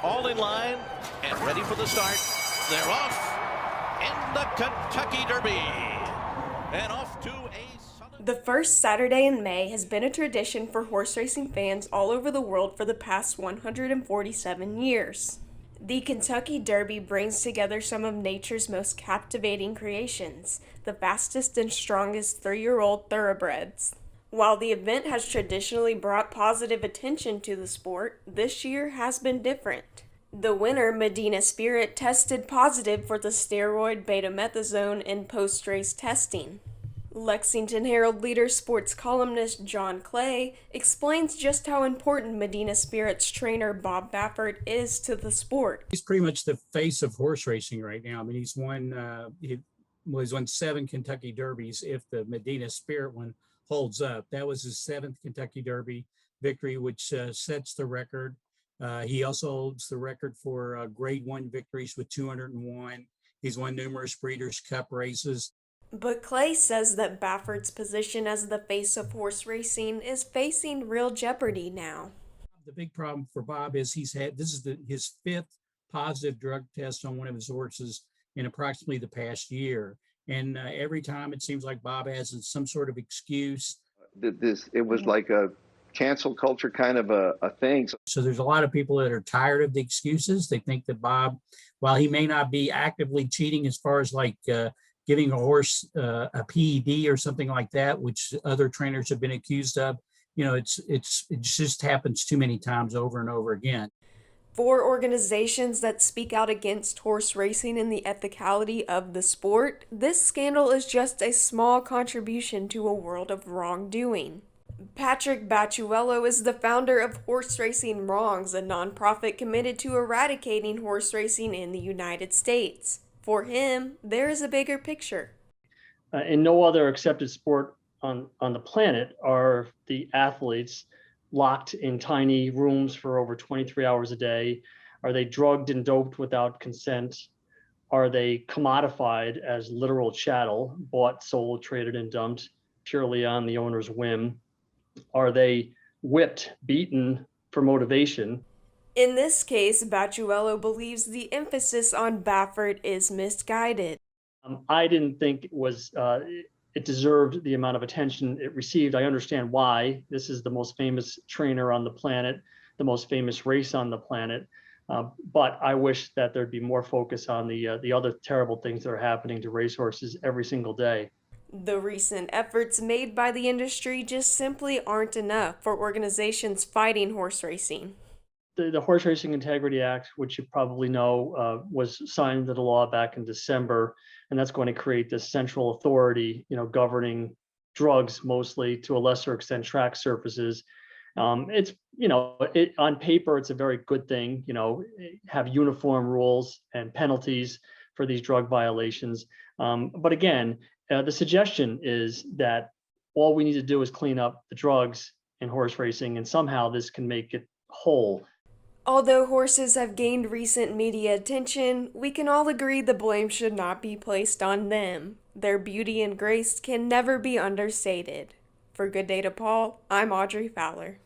all in line and ready for the start. They're off in the Kentucky Derby. And off to a... The first Saturday in May has been a tradition for horse racing fans all over the world for the past 147 years. The Kentucky Derby brings together some of nature's most captivating creations, the fastest and strongest 3-year-old thoroughbreds. While the event has traditionally brought positive attention to the sport, this year has been different. The winner, Medina Spirit, tested positive for the steroid betamethasone in post-race testing. Lexington Herald Leader sports columnist John Clay explains just how important Medina Spirit's trainer Bob Baffert is to the sport. He's pretty much the face of horse racing right now. I mean, he's won 7 Kentucky Derbies. If the Medina Spirit one holds up, that was his 7th Kentucky Derby victory, which sets the record. He also holds the record for Grade 1 victories with 201. He's won numerous Breeders' Cup races. But Clay says that Baffert's position as the face of horse racing is facing real jeopardy now. The big problem for Bob is his 5th positive drug test on one of his horses in approximately the past year. And every time it seems like Bob has some sort of excuse. It was like a cancel culture kind of a thing. So there's a lot of people that are tired of the excuses. They think that Bob, while he may not be actively cheating as far as like giving a horse a PED or something like that, which other trainers have been accused of, it just happens too many times over and over again. For organizations that speak out against horse racing and the ethicality of the sport, this scandal is just a small contribution to a world of wrongdoing. Patrick Bacciuello is the founder of Horse Racing Wrongs, a nonprofit committed to eradicating horse racing in the United States. For him, there is a bigger picture. In no other accepted sport on the planet are the athletes locked in tiny rooms for over 23 hours a day. Are they drugged and doped without consent? Are they commodified as literal chattel, bought, sold, traded, and dumped purely on the owner's whim? Are they whipped, beaten for motivation? In this case, Bacciuello believes the emphasis on Baffert is misguided. I didn't think it deserved the amount of attention it received. I understand why. This is the most famous trainer on the planet, the most famous race on the planet. But I wish that there'd be more focus on the other terrible things that are happening to racehorses every single day. The recent efforts made by the industry just simply aren't enough for organizations fighting horse racing. The Horse Racing Integrity Act, which you probably know, was signed into the law back in December, and that's going to create this central authority, governing drugs mostly, to a lesser extent track surfaces. It's, on paper, it's a very good thing, have uniform rules and penalties for these drug violations. But again, the suggestion is that all we need to do is clean up the drugs in horse racing, and somehow this can make it whole. Although horses have gained recent media attention, we can all agree the blame should not be placed on them. Their beauty and grace can never be understated. For Good Day to Paul, I'm Audrey Fowler.